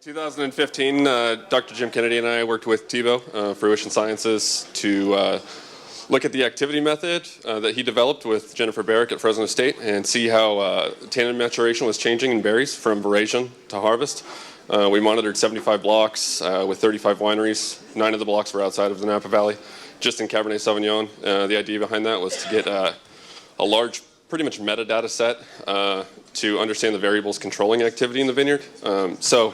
2015, Dr. Jim Kennedy and I worked with Thibaut, Fruition Sciences, to look at the activity method that he developed with Jennifer Barrick at Fresno State and see how tannin maturation was changing in berries from veraison to harvest. We monitored 75 blocks with 35 wineries. 9 of the blocks were outside of the Napa Valley, just in Cabernet Sauvignon. The idea behind that was to get a large, pretty much metadata set to understand the variables controlling activity in the vineyard. So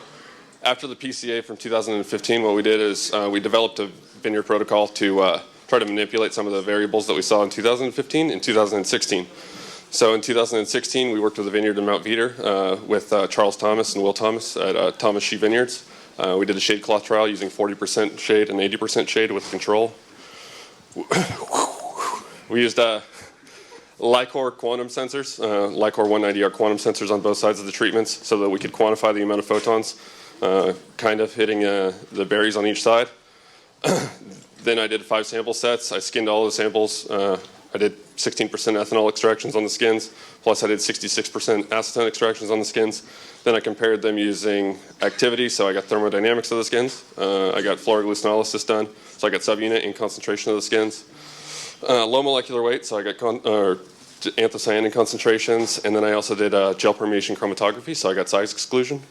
after the PCA from 2015, what we did is we developed a vineyard protocol to try to manipulate some of the variables that we saw in 2015 and 2016. So in 2016, we worked with a vineyard in Mount Veeder with Charles Thomas and Will Thomas at Thomas Shea Vineyards. We did a shade cloth trial using 40% shade and 80% shade with control. We used Lycor quantum sensors, Lycor 190R quantum sensors on both sides of the treatments so that we could quantify the amount of photons kind of hitting the berries on each side. Then I did 5 sample sets. I skinned all the samples. I did 16% ethanol extractions on the skins, plus I did 66% acetone extractions on the skins. Then I compared them using activity, so I got thermodynamics of the skins. I got fluoroglucinolysis done, so I got subunit and concentration of the skins. Low molecular weight, so I got anthocyanin concentrations, and then I also did gel permeation chromatography, so I got size exclusion.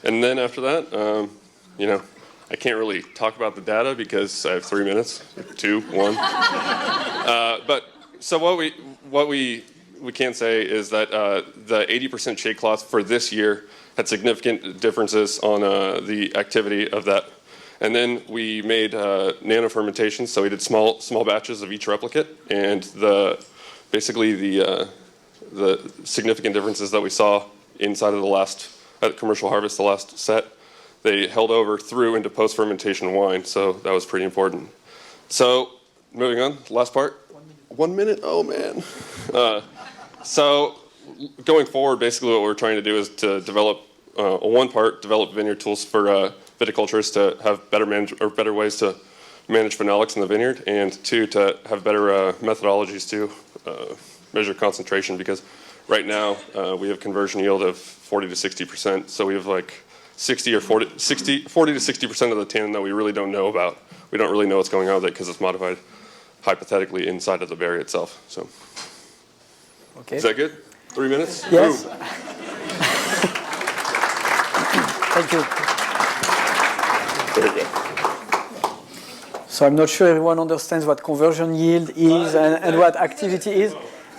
And then after that, I can't really talk about the data because I have 3 minutes, 2, 1. But so what we can say is that the 80% shade cloth for this year had significant differences on the activity of that. And then we made nano fermentations, so we did small batches of each replicate, and basically the significant differences that we saw inside of the last at commercial harvest, the last set, they held over through into post-fermentation wine, so that was pretty important. So, moving on, last part. 1 minute? Oh, man. So, going forward, basically what we're trying to do is to develop, develop vineyard tools for viticulturists to have better ways to manage phenolics in the vineyard, and 2, to have better methodologies to measure concentration, because right now we have conversion yield of 40 to 60%, so we have like 40 to 60% of the tannin that we really don't know about. We don't really know what's going on with it because it's modified hypothetically inside of the berry itself. So, okay. Is that good? 3 minutes? Yes. Thank you. Very good. So I'm not sure everyone understands what conversion yield is and what activity is.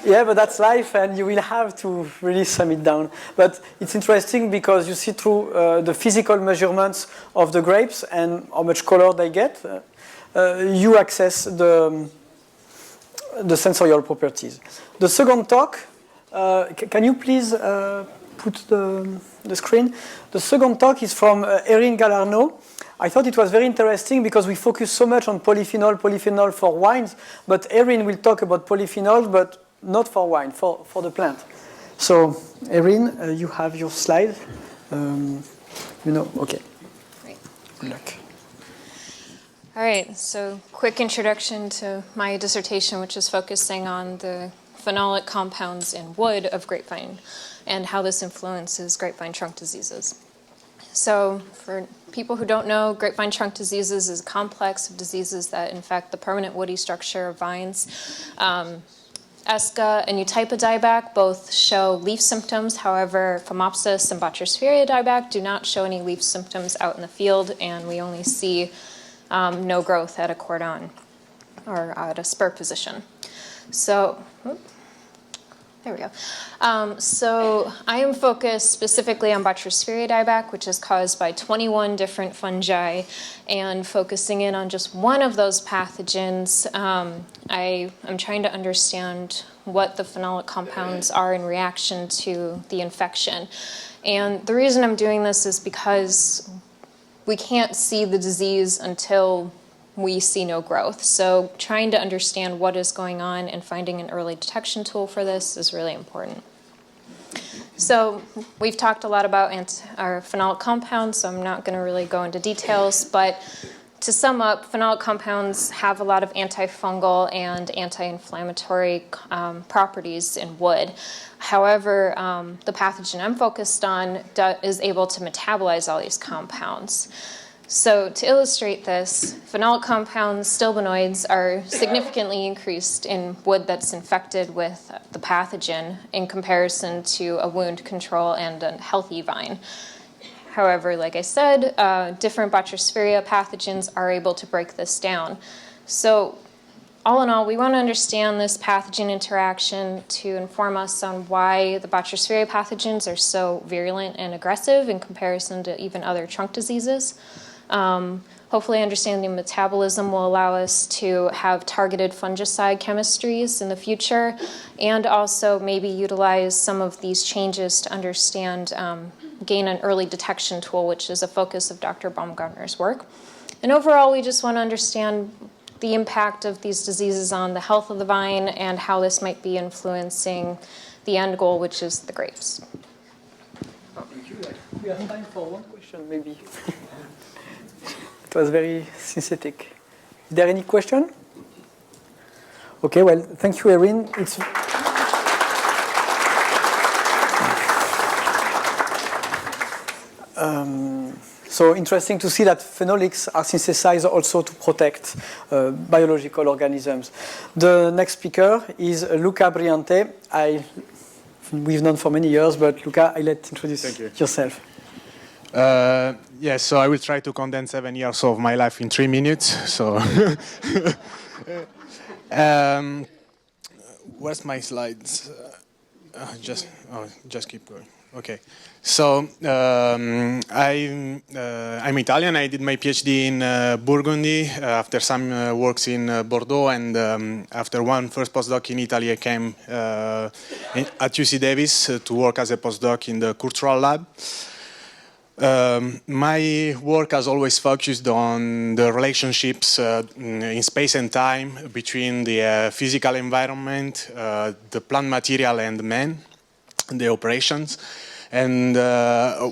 Yeah, but that's life, and you will have to really sum it down. But it's interesting because you see through the physical measurements of the grapes and how much color they get, you access the sensorial properties. The second talk, can you please put the screen? The second talk is from Erin Galarno. I thought it was very interesting because we focus so much on polyphenol for wines, but Erin will talk about polyphenols, but not for wine, for the plant. So, Erin, you have your slide. Okay. Great. Good luck. All right, so quick introduction to my dissertation, which is focusing on the phenolic compounds in wood of grapevine and how this influences grapevine trunk diseases. So for people who don't know, grapevine trunk diseases is a complex of diseases that infect the permanent woody structure of vines. Esca and Eutypa dieback both show leaf symptoms. However, Phomopsis and Botrisphaeria dieback do not show any leaf symptoms out in the field, and we only see no growth at a cordon or at a spur position. So, there we go. So I am focused specifically on Botrisphaeria dieback, which is caused by 21 different fungi, and focusing in on just one of those pathogens, I am trying to understand what the phenolic compounds are in reaction to the infection. And the reason I'm doing this is because we can't see the disease until we see no growth. So trying to understand what is going on and finding an early detection tool for this is really important. So we've talked a lot about our phenolic compounds, so I'm not going to really go into details, but to sum up, phenolic compounds have a lot of antifungal and anti-inflammatory properties in wood. However, the pathogen I'm focused on is able to metabolize all these compounds. So to illustrate this, phenolic compounds, stilbenoids, are significantly increased in wood that's infected with the pathogen in comparison to a wound control and a healthy vine. However, like I said, different Botrysphaeria pathogens are able to break this down. So all in all, we want to understand this pathogen interaction to inform us on why the Botrysphaeria pathogens are so virulent and aggressive in comparison to even other trunk diseases. Hopefully understanding metabolism will allow us to have targeted fungicide chemistries in the future, and also maybe utilize some of these changes to understand, gain an early detection tool, which is a focus of Dr. Baumgartner's work. And overall, we just want to understand the impact of these diseases on the health of the vine and how this might be influencing the end goal, which is the grapes. Thank you. We have time for one question, maybe. It was very synthetic. Is there any question? Okay, well, thank you, Erin. So interesting to see that phenolics are synthesized also to protect biological organisms. The next speaker is Luca Briante. We've known for many years, but Luca, I'll let introduce yourself. Yes, so I will try to condense 7 years of my life in 3 minutes. So, where's my slides? Just keep going. Okay. So I'm Italian. I did my PhD in Burgundy after some works in Bordeaux, and after one first postdoc in Italy, I came at UC Davis to work as a postdoc in the cultural lab. My work has always focused on the relationships in space and time between the physical environment, the plant material, and man, the operations, and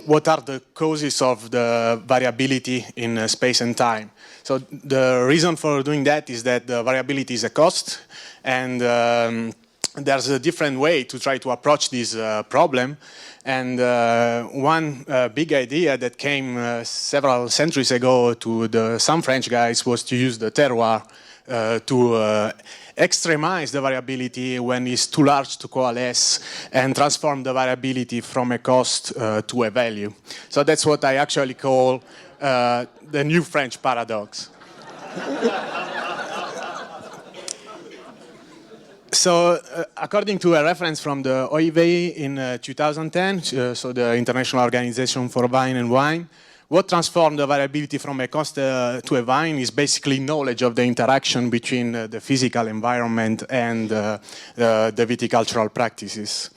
what are the causes of the variability in space and time. So the reason for doing that is that the variability is a cost, and there's a different way to try to approach this problem. And one big idea that came several centuries ago to some French guys was to use the terroir to extremize the variability when it's too large to coalesce and transform the variability from a cost to a value. So that's what I actually call the new French paradox. So, according to a reference from the OIV in 2010, so the International Organization for Vine and Wine, what transformed the variability from a cost to a vine is basically knowledge of the interaction between the physical environment and the viticultural practices.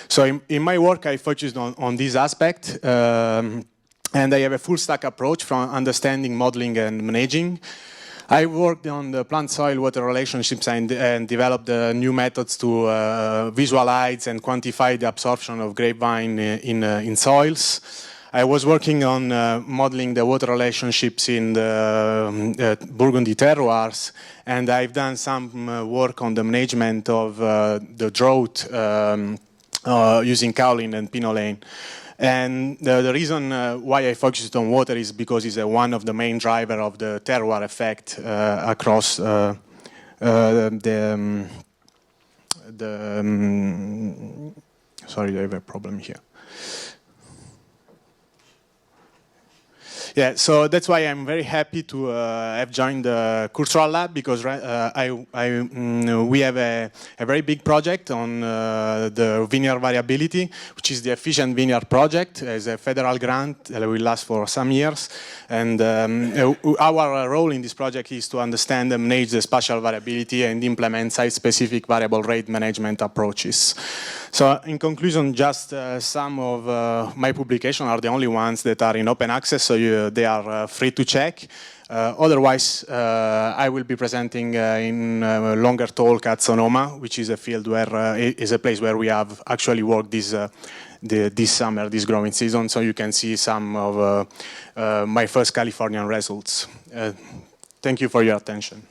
So, in my work, I focused on this aspect, and I have a full stack approach from understanding, modeling, and managing. I worked on the plant-soil-water relationships and developed new methods to visualize and quantify the absorption of grapevine in soils. I was working on modeling the water relationships in the Burgundy terroirs, and I've done some work on the management of the drought using kaolin and pinolane. And the reason why I focused on water is because it's one of the main drivers of the terroir effect across sorry, I have a problem here. Yeah, so that's why I'm very happy to have joined the cultural lab, because we have a very big project on the vineyard variability, which is the Efficient Vineyard Project, as a federal grant that will last for some years. And our role in this project is to understand and manage the spatial variability and implement site-specific variable rate management approaches. So in conclusion, just some of my publications are the only ones that are in open access, so they are free to check. Otherwise, I will be presenting in a longer talk at Sonoma, which is a field where is a place where we have actually worked this summer, this growing season. So you can see some of my first Californian results. Thank you for your attention.